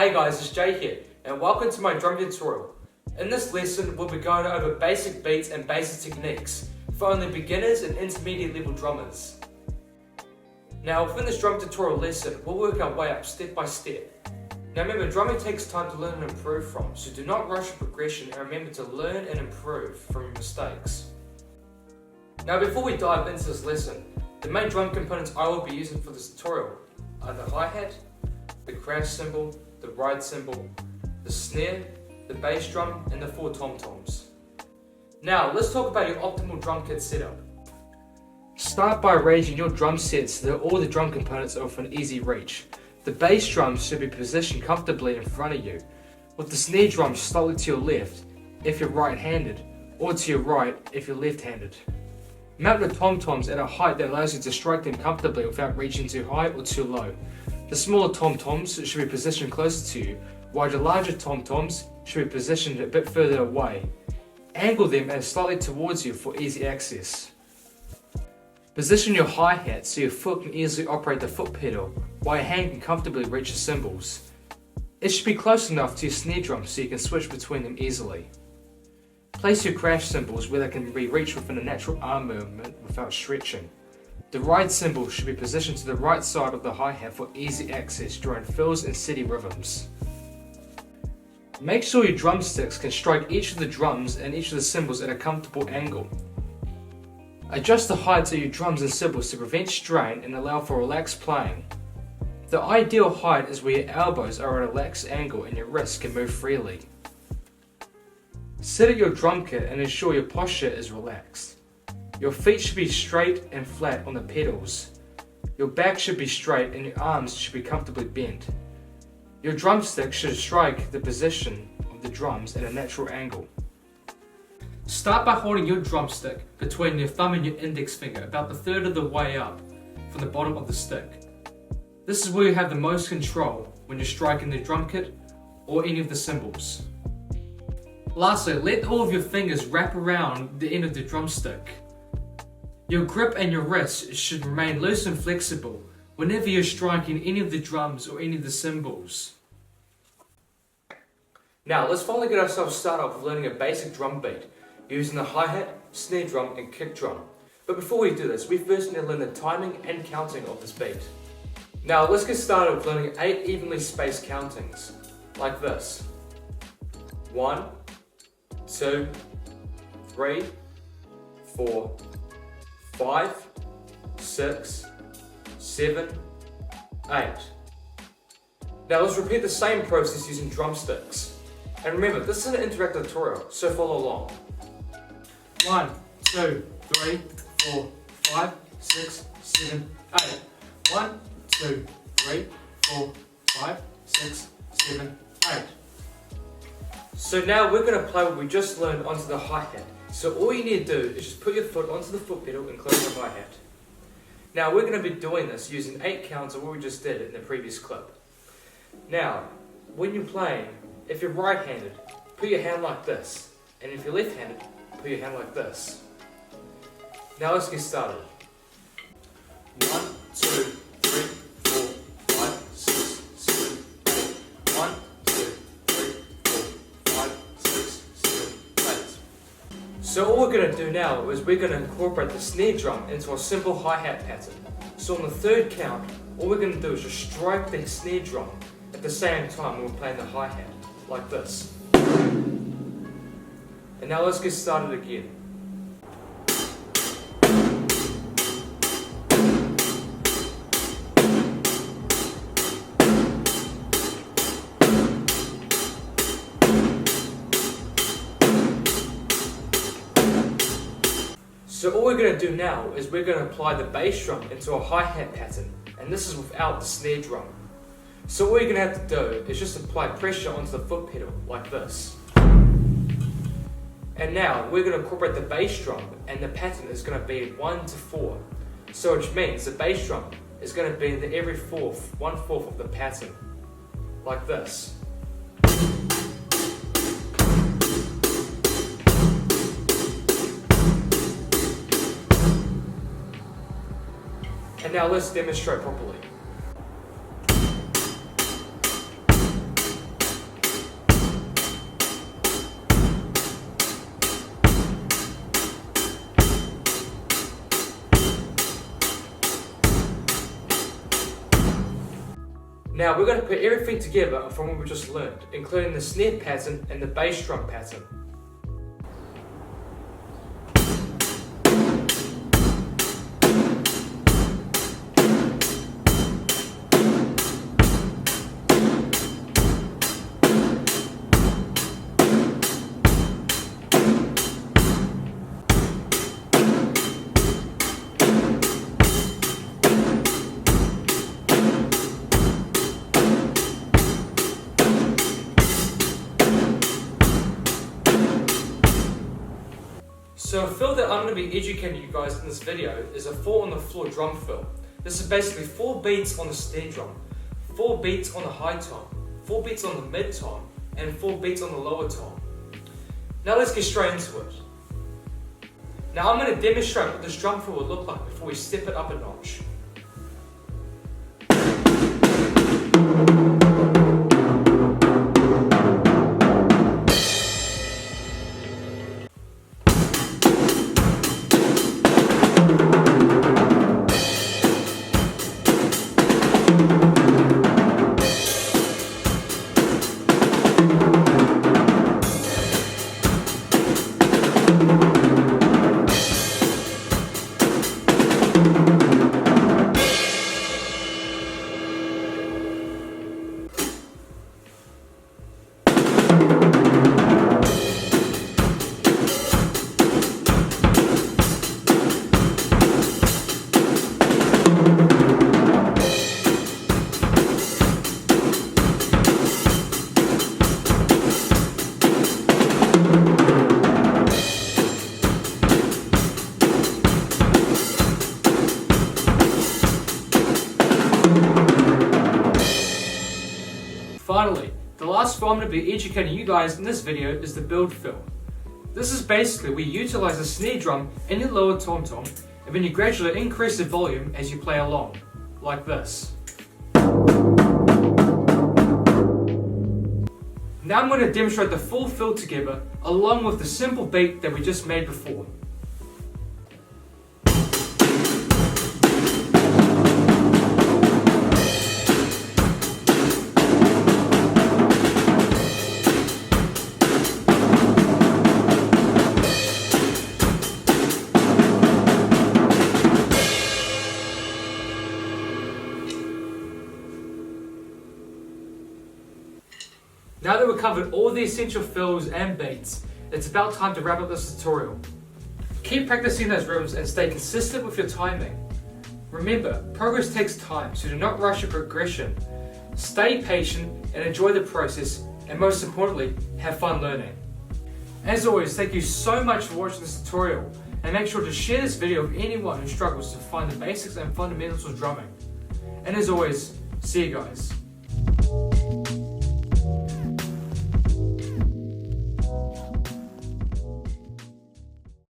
Hey guys, it's Jay here, and welcome to my drum tutorial. In this lesson, we'll be going over basic beats and basic techniques for only beginners and intermediate level drummers. Now within this drum tutorial lesson, we'll work our way up step by step. Now remember, drumming takes time to learn and improve from, so do not rush your progression and remember to learn and improve from your mistakes. Now before we dive into this lesson, the main drum components I will be using for this tutorial are the hi-hat, the crash cymbal, the ride cymbal, the snare, the bass drum, and the 4 tom-toms. Now let's talk about your optimal drum kit setup. Start by arranging your drum sets so that all the drum components are within easy reach. The bass drums should be positioned comfortably in front of you, with the snare drum slightly to your left if you're right-handed, or to your right if you're left-handed. Mount the tom-toms at a height that allows you to strike them comfortably without reaching too high or too low. The smaller tom-toms should be positioned closer to you, while the larger tom-toms should be positioned a bit further away. Angle them and slightly towards you for easy access. Position your hi-hat so your foot can easily operate the foot pedal, while your hand can comfortably reach the cymbals. It should be close enough to your snare drum so you can switch between them easily. Place your crash cymbals where they can be reached within a natural arm movement without stretching. The ride cymbal should be positioned to the right side of the hi-hat for easy access during fills and steady rhythms. Make sure your drumsticks can strike each of the drums and each of the cymbals at a comfortable angle. Adjust the heights of your drums and cymbals to prevent strain and allow for relaxed playing. The ideal height is where your elbows are at a relaxed angle and your wrists can move freely. Sit at your drum kit and ensure your posture is relaxed. Your feet should be straight and flat on the pedals. Your back should be straight and your arms should be comfortably bent. Your drumstick should strike the position of the drums at a natural angle. Start by holding your drumstick between your thumb and your index finger about the third of the way up from the bottom of the stick. This is where you have the most control when you're striking the drum kit or any of the cymbals. Lastly, let all of your fingers wrap around the end of the drumstick. Your grip and your wrist should remain loose and flexible whenever you're striking any of the drums or any of the cymbals. Now let's finally get ourselves started off with learning a basic drum beat using the hi-hat, snare drum and kick drum. But before we do this, we first need to learn the timing and counting of this beat. Now let's get started with learning 8 evenly spaced countings, like this. 1, 2, 3, 4, 5, 6, 7, 8. Now let's repeat the same process using drumsticks. And remember, this is an interactive tutorial, so follow along. 1, 2, 3, 4, 5, 6, 7, 8. 1, 2, 3, 4, 5, 6, 7, 8. So now we're going to play what we just learned onto the hi-hat. So all you need to do is just put your foot onto the foot pedal and close the hi-hat. Now we're going to be doing this using 8 counts of what we just did in the previous clip. Now, when you're playing, if you're right-handed, put your hand like this. And if you're left-handed, put your hand like this. Now let's get started. 1, 2, 3, 4, 5, 6, 7, 8. 1, 2, 3, 4, 5, 6, 7, 8. So all we're going to do now is we're going to incorporate the snare drum into a simple hi-hat pattern. So on the third count, all we're going to do is just strike the snare drum at the same time when we're playing the hi-hat, like this. And now let's get started again. So all we're going to do now is we're going to apply the bass drum into a hi-hat pattern, and this is without the snare drum. So all you're going to have to do is just apply pressure onto the foot pedal, like this. And now we're going to incorporate the bass drum, and the pattern is going to be 1 to 4. So which means the bass drum is going to be in every 1/4 of the pattern, like this. And now let's demonstrate properly. Now we're going to put everything together from what we just learned, including the snare pattern and the bass drum pattern. So a fill that I'm going to be educating you guys in this video is a 4 on the floor drum fill. This is basically 4 beats on the snare drum, 4 beats on the high tom, 4 beats on the mid tom, and 4 beats on the lower tom. Now let's get straight into it. Now I'm going to demonstrate what this drum fill will look like before we step it up a notch. Finally, the last fill I'm going to be educating you guys in this video is the build fill. This is basically where you utilize the snare drum in your lower tom-tom and then you gradually increase the volume as you play along, like this. Now I'm going to demonstrate the full fill together along with the simple beat that we just made before. Now that we've covered all the essential fills and beats, it's about time to wrap up this tutorial. Keep practicing those rhythms and stay consistent with your timing. Remember, progress takes time, so do not rush your progression. Stay patient and enjoy the process, and most importantly, have fun learning. As always, thank you so much for watching this tutorial, and make sure to share this video with anyone who struggles to find the basics and fundamentals of drumming. And as always, see you guys.